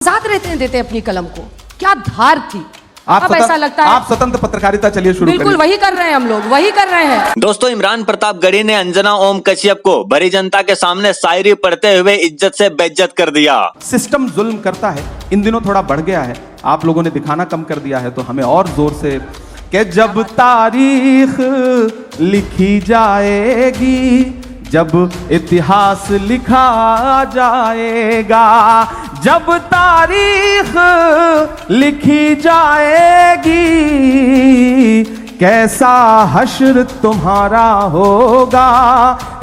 साथ देते अपनी कलम को, क्या धार थी। अब ऐसा लगता है आप स्वतंत्र पत्रकारिता चलिए शुरू बिल्कुल वही कर रहे हैं, हम लोग वही कर रहे हैं। दोस्तों, इमरान प्रतापगढ़ी ने अंजना ओम कश्यप को भरी जनता के सामने शायरी पढ़ते हुए इज्जत से बेइज्जत कर दिया। सिस्टम जुल्म करता है, इन दिनों थोड़ा बढ़ गया है, आप लोगों ने दिखाना कम कर दिया है, तो हमें और जोर से कि जब तारीख लिखी जाएगी, जब इतिहास लिखा जाएगा, जब तारीख लिखी जाएगी, कैसा हश्र तुम्हारा होगा,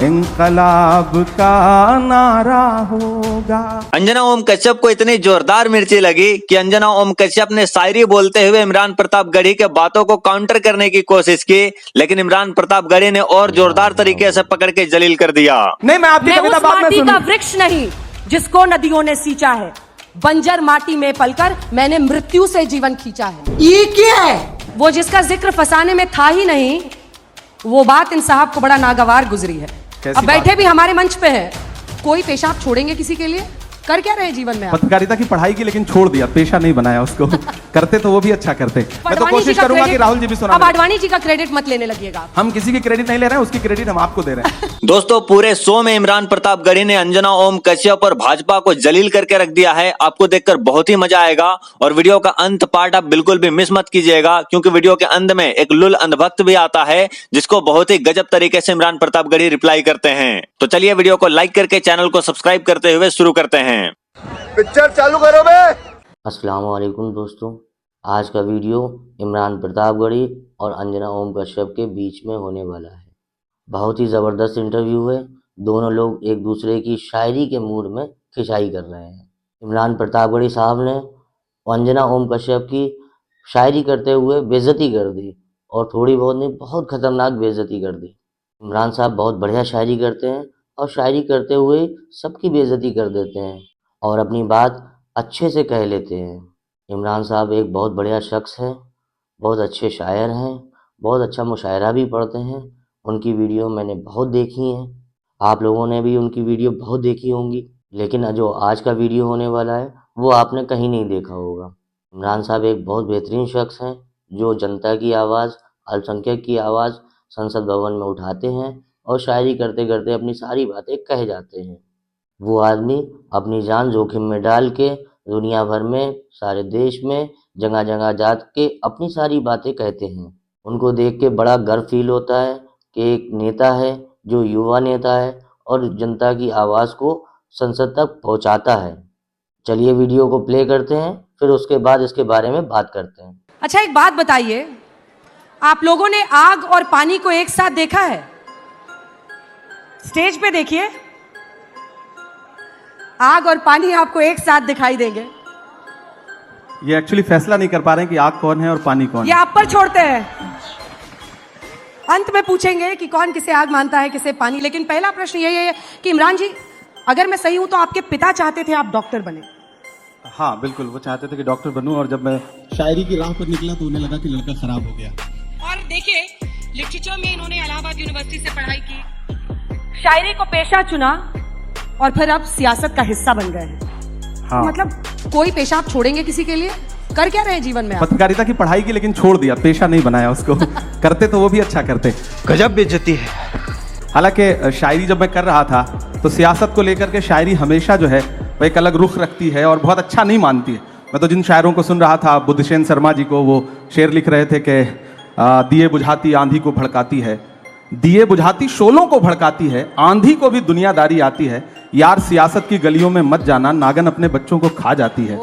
इंकलाब का नारा होगा। अंजना ओम कश्यप को इतनी जोरदार मिर्ची लगी कि अंजना ओम कश्यप ने शायरी बोलते हुए इमरान प्रतापगढ़ी के बातों को काउंटर करने की कोशिश की, लेकिन इमरान प्रतापगढ़ी ने और जोरदार तरीके से पकड़ के जलील कर दिया। नहीं, मैं आपकी कविता बाद में सुनूं। का वृक्ष नहीं जिसको नदियों ने सींचा है, बंजर माटी में पलकर मैंने मृत्यु से जीवन खींचा है। ये क्या है? वो जिसका जिक्र फसाने में था ही नहीं, वो बात इन साहब को बड़ा नागवार गुजरी है। अब बैठे भी हमारे मंच पे हैं, कोई पेशाब छोड़ेंगे किसी के लिए? कर क्या रहे जीवन में? पत्रकारिता की पढ़ाई की लेकिन छोड़ दिया, पेशा नहीं बनाया उसको। करते तो वो भी अच्छा करते। मैं तो कोशिश करूंगा कि राहुल जी भी सुना। अब आडवाणी जी का क्रेडिट मत लेने लगिएगा। हम किसी की क्रेडिट नहीं ले रहे हैं, उसकी क्रेडिट हम आपको दे रहे हैं। दोस्तों, पूरे शो में इमरान प्रतापगढ़ी ने अंजना ओम कश्यप और भाजपा को जलील करके रख दिया है। आपको देखकर बहुत ही मजा आएगा और वीडियो का अंत पार्ट आप बिल्कुल भी मिस मत कीजिएगा, क्योंकि वीडियो के अंत में एक लुल अंधभक्त भी आता है जिसको बहुत ही गजब तरीके से इमरान प्रतापगढ़ी रिप्लाई करते हैं। तो चलिए वीडियो को लाइक करके चैनल को सब्सक्राइब करते हुए शुरू करते हैं। पिक्चर चालू करो बे। अस्सलाम वालेकुम दोस्तों, आज का वीडियो इमरान प्रतापगढ़ी और अंजना ओम कश्यप के बीच में होने वाला है। बहुत ही ज़बरदस्त इंटरव्यू है। दोनों लोग एक दूसरे की शायरी के मूड में खिंचाई कर रहे हैं। इमरान प्रतापगढ़ी साहब ने अंजना ओम कश्यप की शायरी करते हुए बेइज्जती कर दी, और थोड़ी बहुत नहीं, बहुत ख़तरनाक बेइज्जती कर दी। इमरान साहब बहुत बढ़िया शायरी करते हैं और शायरी करते हुए सबकी बेइज्जती कर देते हैं और अपनी बात अच्छे से कह लेते हैं। इमरान साहब एक बहुत बढ़िया शख्स हैं, बहुत अच्छे शायर हैं, बहुत अच्छा मुशायरा भी पढ़ते हैं। उनकी वीडियो मैंने बहुत देखी हैं, आप लोगों ने भी उनकी वीडियो बहुत देखी होंगी, लेकिन जो आज का वीडियो होने वाला है वो आपने कहीं नहीं देखा होगा। इमरान साहब एक बहुत बेहतरीन शख्स हैं जो जनता की आवाज़, अल्पसंख्यक की आवाज़ संसद भवन में उठाते हैं और शायरी करते करते अपनी सारी बातें कह जाते हैं। वो आदमी अपनी जान जोखिम में डाल के दुनिया भर में, सारे देश में, जगह जगह जा के अपनी सारी बातें कहते हैं। उनको देख के बड़ा गर्व फील होता है कि एक नेता है जो युवा नेता है और जनता की आवाज़ को संसद तक पहुंचाता है। चलिए वीडियो को प्ले करते हैं, फिर उसके बाद इसके बारे में बात करते हैं। अच्छा, एक बात बताइए, आप लोगों ने आग और पानी को एक साथ देखा है? स्टेज पे देखिए, आग और पानी आपको एक साथ दिखाई देंगे। ये एक्चुअली फैसला नहीं कर पा रहे हैं कि आग कौन है और पानी कौन है। ये आप पर छोड़ते हैं, अंत में पूछेंगे कि कौन किसे आग मानता है, किसे पानी। लेकिन पहला प्रश्न यही है कि इमरान जी, अगर मैं सही हूं तो आपके पिता चाहते थे आप डॉक्टर बने? हाँ बिल्कुल, वो चाहते थे कि डॉक्टर बनूं, और जब मैं शायरी की राह पर निकला तो उन्हें लगा कि लड़का खराब हो गया। और देखिए, लिटरेचर में इन्होंने इलाहाबाद यूनिवर्सिटी से पढ़ाई की, शायरी को पेशा चुना और फिर अब सियासत का हिस्सा बन गए हैं। हाँ। मतलब कोई पेशा आप छोड़ेंगे किसी के लिए? कर क्या रहे जीवन में आप? पत्रकारिता की पढ़ाई की लेकिन छोड़ दिया, पेशा नहीं बनाया उसको। करते तो वो भी अच्छा करते। गजब बेइज्जती है। हालांकि शायरी जब मैं कर रहा था तो सियासत को लेकर के शायरी हमेशा जो है वो एक अलग रुख रखती है और बहुत अच्छा नहीं मानती है। मैं तो जिन शायरों को सुन रहा था, बुद्धसेन शर्मा जी को, वो शेर लिख रहे थे कि दिए बुझाती आंधी को भड़काती है, दिए बुझाती शोलों को भड़काती है, आंधी को भी दुनियादारी आती है, यार सियासत की गलियों में मत जाना, नागन अपने बच्चों को खा जाती है।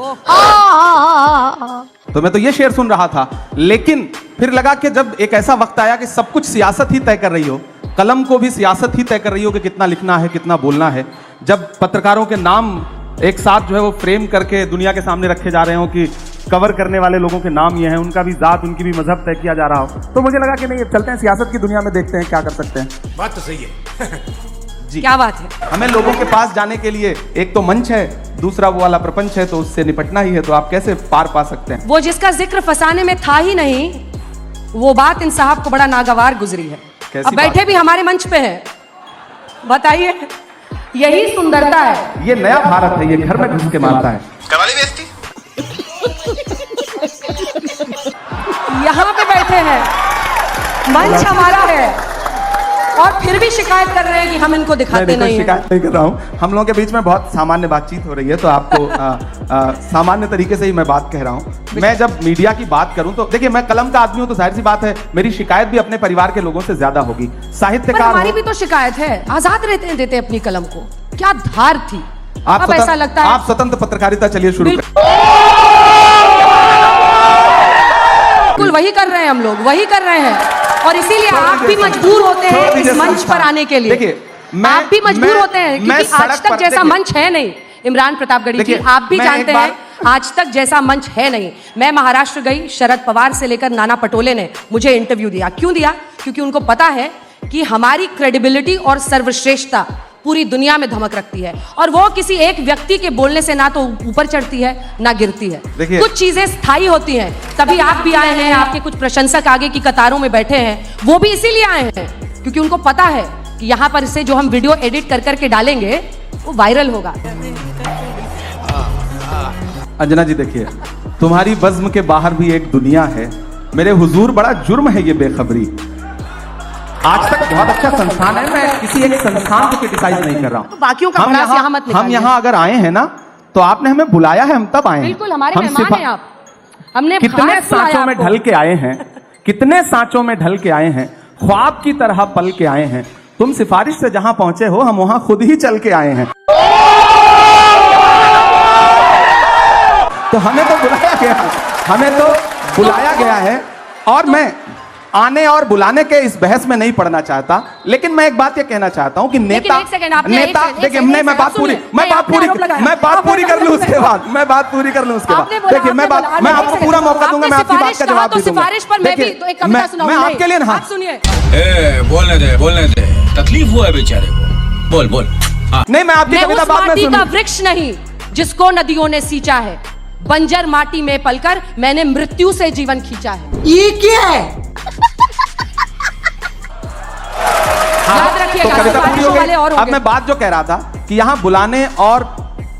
तो मैं तो ये शेर सुन रहा था, लेकिन फिर लगा कि जब एक ऐसा वक्त आया कि सब कुछ सियासत ही तय कर रही हो, कलम को भी सियासत ही तय कर रही हो कि कितना लिखना है, कितना बोलना है, जब पत्रकारों के नाम एक साथ जो है वो फ्रेम करके दुनिया के सामने रखे जा रहे हो कि कवर करने वाले लोगों के नाम ये हैं, उनका भी जात, उनकी भी मजहब तय किया जा रहा हो, तो मुझे लगा कि नहीं, अब चलते हैं सियासत की दुनिया में, देखते हैं क्या कर सकते हैं। बात तो सही है। जी, क्या बात है। हमें लोगों के पास जाने के लिए एक तो मंच है, दूसरा वो वाला प्रपंच है, तो उससे निपटना ही है। तो आप कैसे पार पा सकते हैं? वो जिसका जिक्र फसाने में था ही नहीं, वो बात इन साहब को बड़ा नागवार गुजरी है। अब बैठे भी हमारे मंच पे हैं, बताइए, यही सुंदरता है। ये नया भारत है, ये घर में घुस के मारता है। करवा ली बेइज्जती। यहाँ पे बैठे हैं, मंच हमारा है, और फिर भी शिकायत कर रहे हैं कि हम इनको दिखाते नहीं हैं। शिकायत नहीं कर रहा हूँ, हम लोगों के बीच में बहुत सामान्य बातचीत हो रही है, तो आपको सामान्य तरीके से ही मैं बात कह रहा हूँ। मैं जब मीडिया की बात करूं तो देखिए, मैं कलम का आदमी हूं, तो जाहिर सी बात है मेरी शिकायत भी अपने परिवार के लोगों से ज्यादा होगी। साहित्यकार हमारी भी तो शिकायत है, आजाद रहते देते अपनी कलम को, क्या धार थी। आप ऐसा लगता है आप स्वतंत्र पत्रकारिता चलिए शुरू कर। बिल्कुल वही कर रहे हैं, हम लोग वही कर रहे हैं, और इसीलिए आप भी मजबूर होते हैं इस मंच पर आने के लिए। देखिए आप भी मजबूर होते हैं, क्योंकि आज तक जैसा मंच है नहीं। इमरान प्रतापगढ़ी जी, आप भी जानते हैं आज तक जैसा मंच है नहीं। मैं महाराष्ट्र गई, शरद पवार से लेकर नाना पटोले ने मुझे इंटरव्यू दिया। क्यों दिया? क्योंकि उनको पता है कि हमारी क्रेडिबिलिटी और सर्वश्रेष्ठता पूरी दुनिया में धमक रखती है, और वो किसी एक व्यक्ति के बोलने से ना तो ऊपर चढ़ती है ना गिरती है। कुछ चीजें स्थायी होती हैं। तभी आप भी आए हैं, आपके कुछ प्रशंसक आगे की कतारों में बैठे हैं, वो भी इसीलिए आए हैं क्योंकि उनको पता है कि यहाँ पर इसे जो हम वीडियो एडिट कर करके डालेंगे वो वायरल होगा। अंजना जी देखिए, तुम्हारी बज़्म के बाहर भी एक दुनिया है। मेरे हुजूर बड़ा जुर्म है ये बेखबरी। आज तक बहुत अच्छा संस्थान है, मैं किसी एक संस्थान को क्रिटिसाइज नहीं कर रहा हूँ। बाकियों का भड़ास यहाँ मत निकालिए। हम यहाँ अगर आए हैं ना, तो आपने हमें बुलाया है, हम तब आए हैं। बिल्कुल हमारे मेहमान हैं आप। हमने कितने सांचों में ढल के आए हैं, कितने सांचों में ढल के आए हैं, ख्वाब की तरह पल के आए हैं। तुम सिफारिश से जहां पहुंचे हो, हम वहां खुद ही चल के आए हैं। तो हमें तो बुलाया गया है, हमें तो बुलाया गया है, और मैं आने और बुलाने के इस बहस में नहीं पड़ना चाहता। लेकिन मैं एक बात ये कहना चाहता हूं कि नेता देखिए, मैं बात पूरी कर लूं उसके बाद, मैं बात पूरी कर लूं उसके बाद। देखिए, मैं आपको पूरा मौका दूंगा, मैं आपकी बात का जवाब भी दूंगा। मैं आपके लिए ना, सुनिए, बोलने दे, तकलीफ हुआ है बेचारे को, बोल। नहीं, मैं आपकी कविता बाद में सुनूं। वृक्ष नहीं जिसको नदियों ने सींचा है, बंजर माटी में पलकर मैंने मृत्यु से जीवन खींचा है। ये क्या है? याद रखिएगा, तो कविता पूरी हो गई। अब मैं बात जो कह रहा था कि यहाँ बुलाने और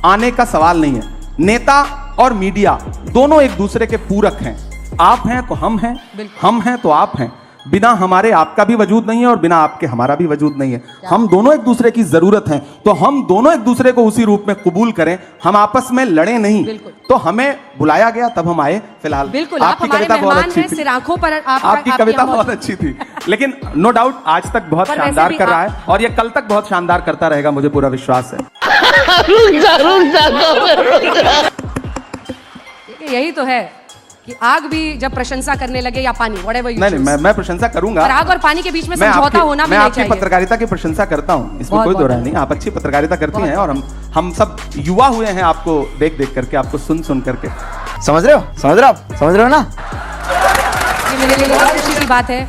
आने का सवाल नहीं है। नेता और मीडिया दोनों एक दूसरे के पूरक हैं। आप हैं तो हम हैं, हम हैं तो आप हैं। बिना हमारे आपका भी वजूद नहीं है, और बिना आपके हमारा भी वजूद नहीं है। हम दोनों एक दूसरे की जरूरत हैं, तो हम दोनों एक दूसरे को उसी रूप में कबूल करें। हम आपस में लड़े नहीं। तो हमें बुलाया गया, तब हम आए। फिलहाल बिल्कुल, आपकी कविता बहुत अच्छी थी, आपकी कविता बहुत अच्छी थी। लेकिन नो डाउट आज तक बहुत शानदार कर रहा है, और ये कल तक बहुत शानदार करता रहेगा, मुझे पूरा विश्वास है। यही तो है कि आग भी जब प्रशंसा करने लगे, या पानी, whatever you choose। नहीं, मैं प्रशंसा करूंगा। आग और पानी के बीच में समझौता होना भी नहीं चाहिए। मैं आपकी पत्रकारिता की प्रशंसा करता हूं, इसमें कोई दो राय नहीं। आप अच्छी पत्रकारिता करती हैं, और हम सब युवा हुए हैं आपको देख करके, आपको सुन करके। समझ रहे हो ना? ये मेरे लिए बहुत खुशी की बात है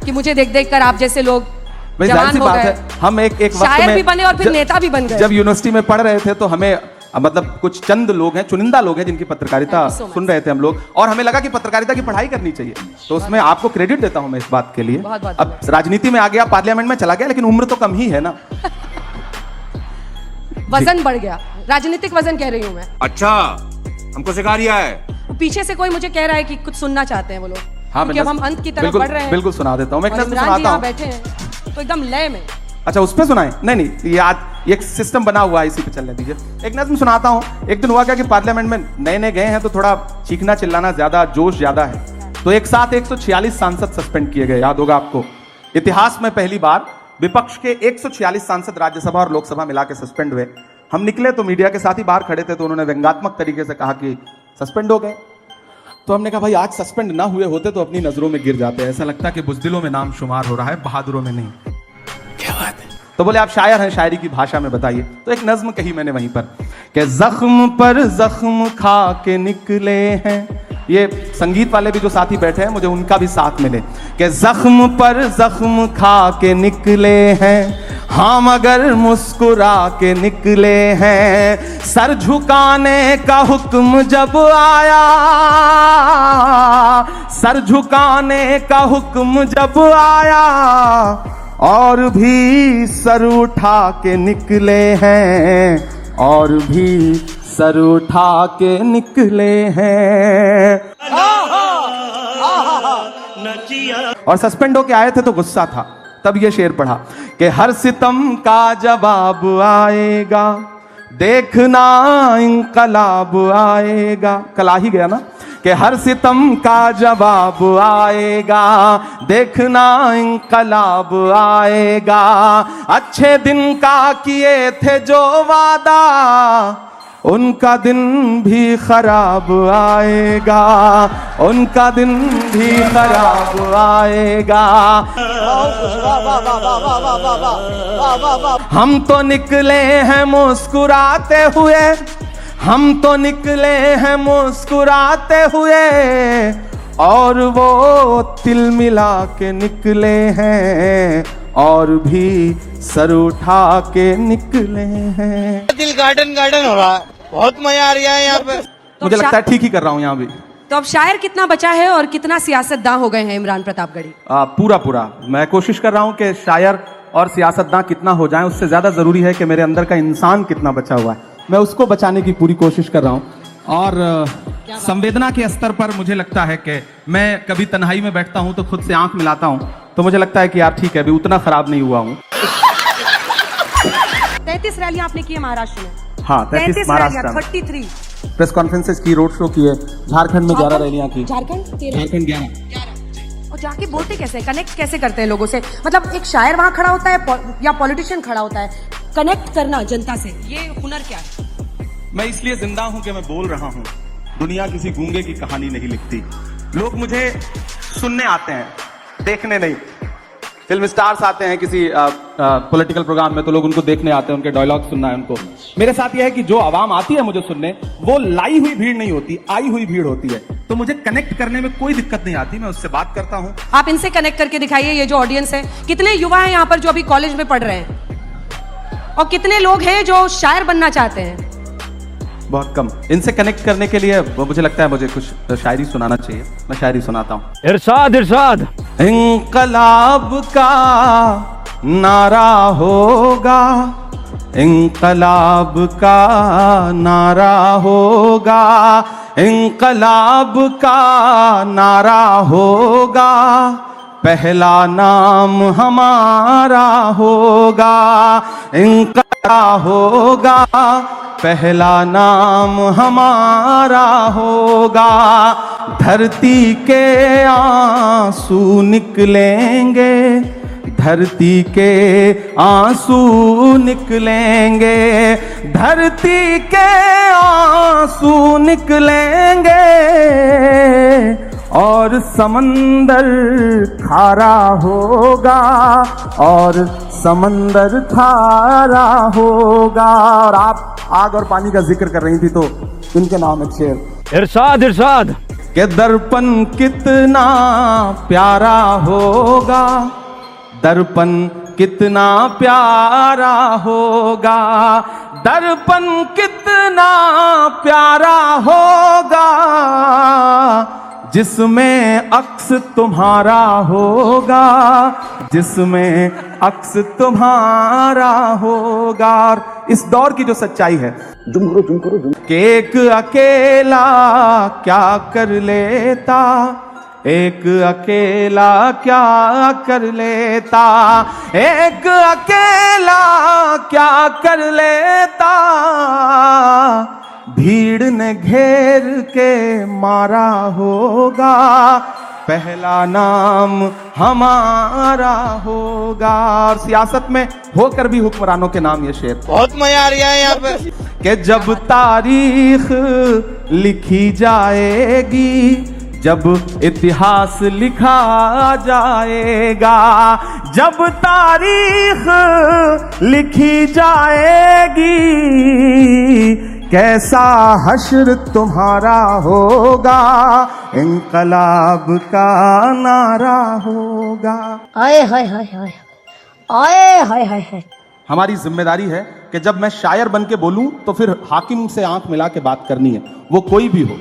कि मुझे देख कर आप जैसे लोग जवान हो गए, हम एक वक्त शायर में भी बने और फिर नेता भी बन गए। जब यूनिवर्सिटी में पढ़ रहे थे, तो हमें मतलब कुछ चंद लोग हैं, चुनिंदा लोग हैं, जिनकी पत्रकारिता सुन रहे थे हम लोग, और हमें लगा कि पत्रकारिता की पढ़ाई करनी चाहिए। तो उसमें आपको क्रेडिट देता हूं मैं इस बात के लिए। अब राजनीति में आ गया, पार्लियामेंट में चला गया, लेकिन उम्र तो कम ही है ना। वजन बढ़ गया, राजनीतिक वजन कह रही हूं मैं। अच्छा, हमको सिखा रिया है। पीछे से कोई मुझे कह रहा है कि कुछ सुनना चाहते हैं वो लोग। हाँ, क्योंकि अब हम अंत की तरफ बढ़ रहे हैं। बिल्कुल सुना देता हूँ, मैं एक नज़्म इमरान जी सुनाता यहाँ हूँ। बैठे हैं तो एकदम लय में। अच्छा, उस पे सुनाएं? नहीं, ये आज एक सिस्टम बना हुआ है, इसी पे चलने दीजिए। एक नज़्म सुनाता हूँ। एक दिन हुआ क्या कि पार्लियामेंट में नए गए हैं, तो थोड़ा चीखना चिल्लाना ज्यादा, जोश ज्यादा है। तो एक साथ 146 सांसद सस्पेंड किए गए। याद होगा आपको, इतिहास में पहली बार विपक्ष के 146 सांसद राज्यसभा और लोकसभा मिला के सस्पेंड हुए। हम निकले तो मीडिया के साथ ही बाहर खड़े थे, तो उन्होंने व्यंग्यात्मक तरीके से कहा कि सस्पेंड हो गए। तो हमने कहा, भाई आज सस्पेंड ना हुए होते तो अपनी नजरों में गिर जाते। ऐसा लगता कि बुज़दिलों में नाम शुमार हो रहा है, बहादुरों में नहीं। क्या बात है? तो बोले आप शायर हैं, शायरी की भाषा में बताइए। तो एक नज्म कही मैंने वहीं पर कि जख्म पर जख्म खा के निकले हैं। ये संगीत वाले भी जो साथी बैठे हैं, मुझे उनका भी साथ मिले कि जख्म पर जख्म खा के निकले हैं, हाँ मगर मुस्कुरा के निकले हैं। सर झुकाने का हुक्म जब आया, सर झुकाने का हुक्म जब आया, और भी सर उठा के निकले हैं, और भी सर उठा के निकले हैं। और सस्पेंड होके आए थे तो गुस्सा था, तब ये शेर पढ़ा कि हर सितम का जवाब आएगा, देखना इंकलाब आएगा। कल आ ही गया ना कि हर सितम का जवाब आएगा, देखना इंकलाब आएगा। अच्छे दिन का किए थे जो वादा, उनका दिन भी खराब आएगा, उनका दिन भी खराब आएगा। हम तो निकले हैं मुस्कुराते हुए, हम तो निकले हैं मुस्कुराते हुए, और वो तिल मिला के निकले हैं, और भी सर उठा के निकले हैं। दिल गार्डन गार्डन हो रहा है, बहुत मजा आ रहा है यहाँ पे। मुझे लगता है ठीक ही कर रहा हूँ यहाँ भी। तो अब शायर कितना बचा है और कितना सियासतदां हो गए हैं इमरान प्रतापगढ़ी? पूरा पूरा मैं कोशिश कर रहा हूँ कि शायर और सियासतदां कितना हो जाएं, उससे ज्यादा जरूरी है कि मेरे अंदर का इंसान कितना बचा हुआ है, मैं उसको बचाने की पूरी कोशिश कर रहा हूँ। और संवेदना के स्तर पर मुझे लगता है कि मैं कभी तन्हाई में बैठता हूँ तो खुद से आंख मिलाता हूँ, तो मुझे लगता है कि यार ठीक है, अभी उतना खराब नहीं हुआ हूँ। 33 रैलियां आपने की है महाराष्ट्र में? हाँ, 33 महाराष्ट्र में। 33 प्रेस कॉन्फ्रेंसेस की, रोड शो की है, झारखंड में 11 रैलियां की। झारखंड 11। और जाके बोलते कैसे, कनेक्ट कैसे करते हैं लोगों से? मतलब एक शायर वहां खड़ा होता है या पॉलिटिशियन खड़ा होता है, कनेक्ट करना जनता से, ये हुनर क्या है? मैं इसलिए जिंदा हूं कि मैं बोल रहा हूं। दुनिया किसी गूंगे की कहानी नहीं लिखती। लोग मुझे सुनने आते हैं, देखने नहीं। फिल्म स्टार्स आते हैं किसी पॉलिटिकल प्रोग्राम में तो लोग उनको देखने आते हैं, उनके डायलॉग सुनना है उनको। मेरे साथ यह है कि जो आवाम आती है मुझे सुनने, वो लाई हुई भीड़ नहीं होती, आई हुई भीड़ होती है। तो मुझे कनेक्ट करने में कोई दिक्कत नहीं आती, मैं उससे बात करता हूं। आप इनसे कनेक्ट करके दिखाइए, ये जो ऑडियंस है, कितने युवा हैं यहाँ पर जो अभी कॉलेज में पढ़ रहे हैं, और कितने लोग हैं जो शायर बनना चाहते हैं? बहुत कम। इनसे कनेक्ट करने के लिए मुझे लगता है मुझे कुछ शायरी सुनाना चाहिए। मैं शायरी सुनाता हूँ। इरशाद इरशाद। इंकलाब का नारा होगा, इंकलाब का नारा होगा, इंकलाब का नारा होगा, पहला नाम हमारा होगा। इंकलाब होगा, पहला नाम हमारा होगा। धरती के आंसू निकलेंगे, धरती के आंसू निकलेंगे, धरती के आंसू निकलेंगे, और समंदर खारा होगा, और समंदर खारा होगा। और आप आग और पानी का जिक्र कर रही थी तो इनके नाम एक शेर। इरशाद इरशाद। कि दर्पण कितना प्यारा होगा, दर्पण कितना प्यारा होगा, दर्पण कितना प्यारा होगा, जिसमें अक्स तुम्हारा होगा, जिसमें अक्स तुम्हारा होगा। और इस दौर की जो सच्चाई है, कि एक अकेला क्या कर लेता, एक अकेला क्या कर लेता, एक अकेला क्या कर लेता, भीड़ ने घेर के मारा होगा, पहला नाम हमारा होगा। और सियासत में होकर भी हुक्मरानों के नाम ये शेर। बहुत मजा आ रहा है यहाँ पे। कि जब तारीख लिखी जाएगी, जब इतिहास लिखा जाएगा, जब तारीख लिखी जाएगी, कैसा हश्र तुम्हारा होगा, इंकलाब का नारा होगा। आए हाय हाय हाय, आए हाय हाय हाय। हमारी जिम्मेदारी है कि जब मैं शायर बन के बोलूं तो फिर हाकिम से आंख मिला के बात करनी है, वो कोई भी हो,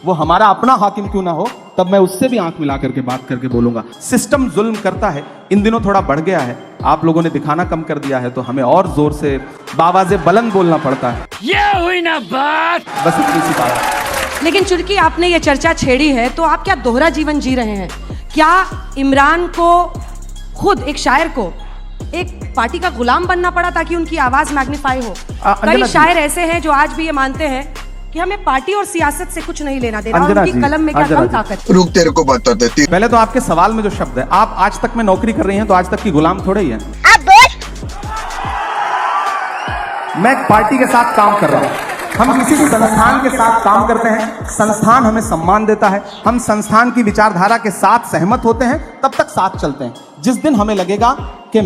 वो हमारा अपना हाकिम क्यों ना हो, तब मैं उससे भी आंख मिला करके बात करके बोलूंगा। सिस्टम जुल्म करता है, इन दिनों थोड़ा बढ़ गया है, आप लोगों ने दिखाना कम कर दिया है, तो हमें और जोर से बावाज़े बुलंद बोलना पड़ता है। ये हुई ना बात। बस इतनी सी बात। लेकिन चूंकि आपने ये चर्चा छेड़ी है, तो आप क्या दोहरा जीवन जी रहे हैं क्या इमरान को खुद एक शायर को एक पार्टी का गुलाम बनना पड़ा ताकि उनकी आवाज मैग्नीफाई हो? कई शायर ऐसे हैं जो आज भी ये मानते हैं कि हमें पार्टी और सियासत से कुछ नहीं लेना देना, उनकी कलम में क्या कम ताकत है। रुक तेरे को बता देती। पहले तो आपके सवाल में जो शब्द है, आप आज तक में नौकरी कर रही हैं तो आज तक की गुलाम थोड़े ही है। मैं एक पार्टी के साथ काम कर रहा हूं, हम किसी संस्थान के साथ काम करते हैं, संस्थान हमें सम्मान देता है, हम संस्थान की विचारधारा के साथ सहमत होते हैं, तब तक साथ चलते हैं। जिस दिन हमें लगेगा कि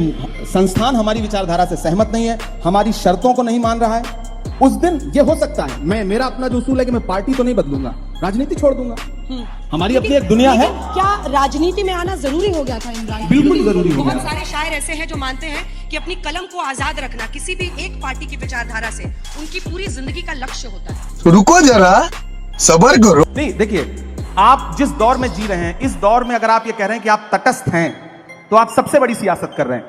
संस्थान हमारी विचारधारा से सहमत नहीं है, हमारी शर्तों को नहीं मान रहा है, उस दिन ये हो सकता है मेरा अपना जो उसूल है कि मैं पार्टी तो नहीं बदलूंगा, राजनीति छोड़ दूंगा। हमारी अपनी एक दुनिया है। क्या राजनीति में आना जरूरी हो गया था इमरान? बिल्कुल जरूरी हो गया। बहुत सारे शायर ऐसे हैं जो मानते हैं कि अपनी कलम को आजाद रखना किसी भी एक पार्टी की विचारधारा से उनकी पूरी जिंदगी का लक्ष्य होता है। रुको जरा, सबर करो। नहीं, देखिए, आप जिस दौर में जी रहे हैं, इस दौर में अगर आप ये कह रहे हैं कि आप तटस्थ हैं, तो आप सबसे बड़ी सियासत कर रहे हैं।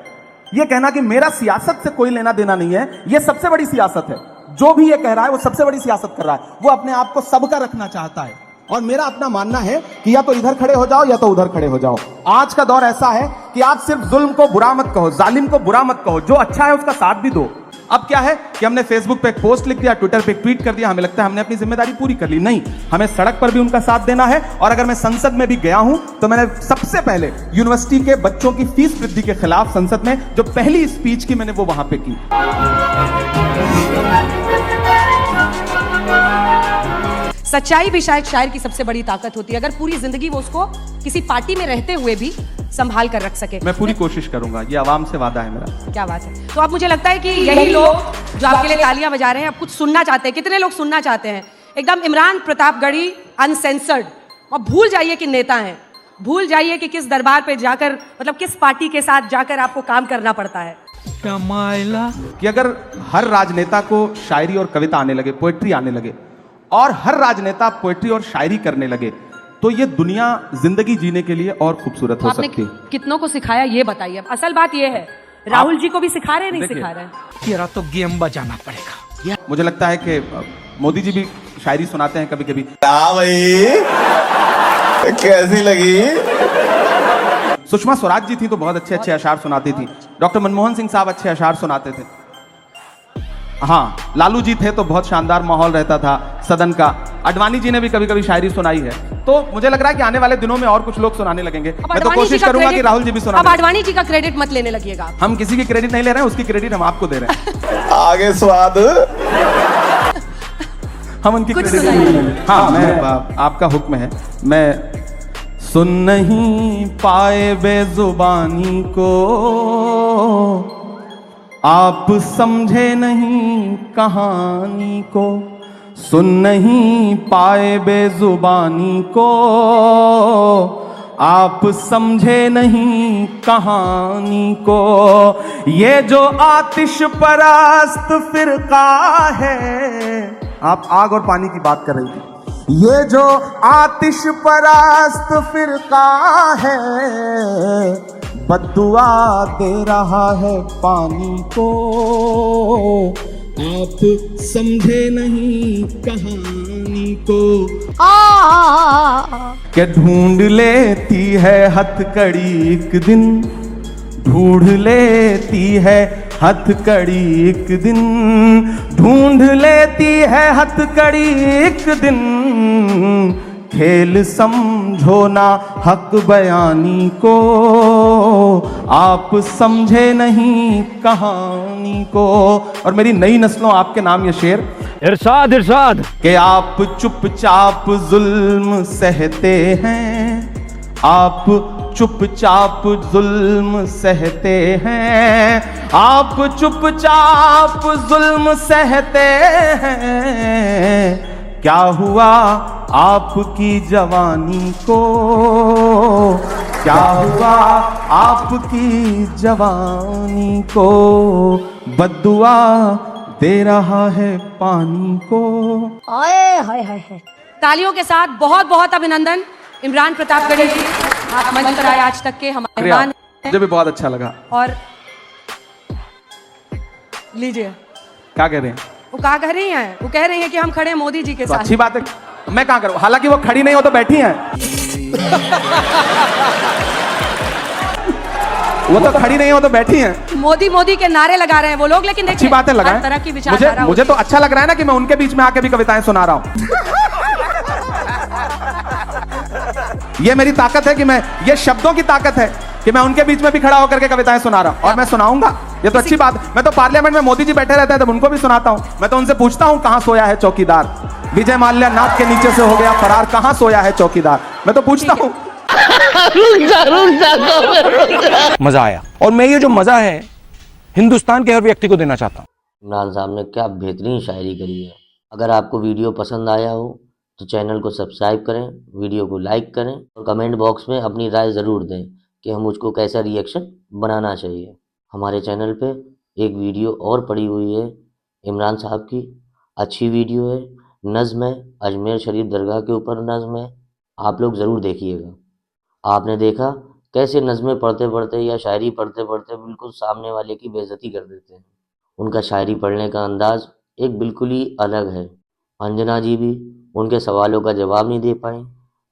ये कहना कि मेरा सियासत से कोई लेना देना नहीं है, ये सबसे बड़ी सियासत है। जो भी ये कह रहा है वो सबसे बड़ी सियासत कर रहा है। वो अपने आप को सबका रखना चाहता है, और मेरा अपना मानना है कि या तो इधर खड़े हो जाओ या तो उधर खड़े हो जाओ। आज का दौर ऐसा है कि आप सिर्फ जुल्म को बुरा मत कहो, जालिम को बुरा मत कहो, जो अच्छा है उसका साथ भी दो। अब क्या है कि हमने फेसबुक पे एक पोस्ट लिख दिया, ट्विटर पे एक ट्वीट कर दिया, हमें लगता है हमने अपनी जिम्मेदारी पूरी कर ली। नहीं, हमें सड़क पर भी उनका साथ देना है। और अगर मैं संसद में भी गया हूं तो मैंने सबसे पहले यूनिवर्सिटी के बच्चों की फीस वृद्धि के खिलाफ संसद में जो पहली स्पीच की मैंने वो वहां पे की। सच्चाई भी शायद शायर की सबसे बड़ी ताकत होती है, अगर पूरी जिंदगी वो उसको किसी पार्टी में रहते हुए भी संभाल कर रख सके। मैं पूरी कोशिश करूंगा, ये आवाम से वादा है मेरा। क्या बात है। तो अब मुझे लगता है कि यही लोग जो आपके लिए तालियां बजा रहे हैं अब कुछ सुनना चाहते हैं। कितने लोग सुनना चाहते हैं एकदम इमरान प्रतापगढ़ी अनसेंसर्ड? और भूल जाइए कि नेता हैं, भूल जाइए कि किस दरबार पे जाकर, मतलब किस पार्टी के साथ जाकर आपको काम करना पड़ता है। कि अगर हर राजनेता को शायरी और कविता आने लगे, पोएट्री आने लगे, और हर राजनेता पोएट्री और शायरी करने लगे, तो ये दुनिया जिंदगी जीने के लिए और खूबसूरत हो सकती है। कितनों को सिखाया ये बताइए। अब असल बात ये है, राहुल जी को भी सिखा रहे नहीं सिखा रहे? तेरा तो गेम बजाना पड़ेगा। मुझे लगता है कि मोदी जी भी शायरी सुनाते हैं कभी कभी। भाई कैसी लगी? सुषमा स्वराज जी थी तो बहुत अच्छे अच्छे अशार सुनाती थी। डॉक्टर मनमोहन सिंह साहब अच्छे अशार सुनाते थे। हाँ, लालू जी थे तो बहुत शानदार माहौल रहता था सदन का। अडवाणी जी ने भी कभी कभी शायरी सुनाई है। तो मुझे लग रहा है कि आने वाले दिनों में और कुछ लोग सुनाने लगेंगे। मैं तो कोशिश करूंगा कि राहुल जी भी सुनाएं। अब अडवाणी जी का क्रेडिट मत लेने लगिएगा। हम किसी की क्रेडिट नहीं ले रहे हैं, उसकी क्रेडिट हम आपको दे रहे हैं। आगे स्वाद हम उनकी क्रेडिट नहीं ले रहे हैं। हाँ, मैं आपका हुक्म है। मैं सुन नहीं पाए बेजुबानी को, आप समझे नहीं कहानी को। सुन नहीं पाए बेजुबानी को, आप समझे नहीं कहानी को। ये जो आतिश परस्त फिरका है, आप आग और पानी की बात कर रही थी। ये जो आतिश परस्त फिरका है, बद्दुआ दे रहा है पानी को। आप समझे नहीं कहानी को। क्या ढूंढ लेती है हथकड़ी एक दिन, ढूंढ लेती है हथकड़ी एक दिन, ढूंढ लेती है हथकड़ी एक दिन। खेल समझो ना हक बयानी को, आप समझे नहीं कहानी को। और मेरी नई नस्लों आपके नाम ये शेर। इरशाद इरशाद कि आप चुपचाप जुल्म सहते हैं, आप चुपचाप जुल्म सहते हैं, आप चुपचाप जुल्म सहते हैं। क्या हुआ आपकी जवानी को, क्या हुआ आपकी जवानी को। बद्दुआ दे रहा है पानी को। आए हाय हाय हाय। तालियों के साथ बहुत बहुत अभिनंदन इमरान प्रतापगढ़ी जी, आप मंच पर आए आज तक के हमारे मेहमान हैं। मुझे भी बहुत अच्छा लगा। और लीजिए, क्या कह रहे हैं? वो क्या कह रही हैं? वो कह रही हैं कि हम खड़े हैं मोदी जी के तो साथ। अच्छी बात है, मैं कहाँ करूँ, हालांकि वो खड़ी नहीं हो तो बैठी हैं। वो तो खड़ी नहीं है, वो तो बैठी हैं। मोदी मोदी के नारे लगा रहे हैं वो लोग, लेकिन अच्छी देखिए बातें लगाएं। हर तरह की विचारधारा मुझे तो अच्छा लग रहा है ना कि मैं उनके बीच में आके भी कविताएं सुना रहा हूं। ये मेरी ताकत है कि मैं, ये शब्दों की ताकत है कि मैं उनके बीच में भी खड़ा होकर के कविताएं सुना रहा हूं, और मैं सुनाऊंगा। ये तो अच्छी बात। मैं तो पार्लियामेंट में मोदी जी बैठे रहते हैं तब उनको भी सुनाता हूं। मैं तो उनसे पूछता हूं कहां सोया है चौकीदार, विजय माल्या नाक के नीचे से हो गया फरार, कहां सोया है चौकीदार। मैं तो पूछता हूं। मजा आया, और मैं ये जो मजा है हिंदुस्तान के हर व्यक्ति को देना चाहता हूँ। इमरान साहब ने क्या बेहतरीन शायरी करी है। अगर आपको वीडियो पसंद आया हो तो चैनल को सब्सक्राइब करें, वीडियो को लाइक करें और कमेंट बॉक्स में अपनी राय ज़रूर दें कि हम मुझको कैसा रिएक्शन बनाना चाहिए। हमारे चैनल पे एक वीडियो और पड़ी हुई है इमरान साहब की, अच्छी वीडियो है, नज़्म है, अजमेर शरीफ दरगाह के ऊपर नज़्म है, आप लोग ज़रूर देखिएगा। आपने देखा कैसे नज़्में पढ़ते पढ़ते या शायरी पढ़ते पढ़ते बिल्कुल सामने वाले की बेइज्जती कर देते हैं। उनका शायरी पढ़ने का अंदाज़ एक बिल्कुल ही अलग है। अंजना जी भी उनके सवालों का जवाब नहीं दे पाई,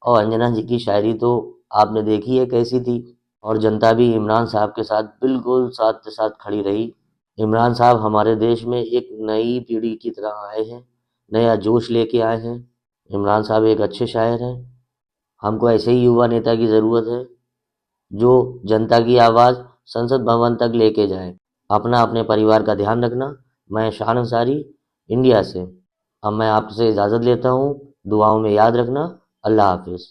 और अंजना जी की शायरी तो आपने देखी है कैसी थी। और जनता भी इमरान साहब के साथ बिल्कुल साथ साथ खड़ी रही। इमरान साहब हमारे देश में एक नई पीढ़ी की तरह आए हैं, नया जोश लेके आए हैं। इमरान साहब एक अच्छे शायर हैं। हमको ऐसे ही युवा नेता की ज़रूरत है जो जनता की आवाज़ संसद भवन तक लेके जाए। अपना अपने परिवार का ध्यान रखना। मैं शान अंसारी, इंडिया से। अब मैं आपसे इजाज़त लेता हूँ। दुआओं में याद रखना। अल्लाह हाफिज़।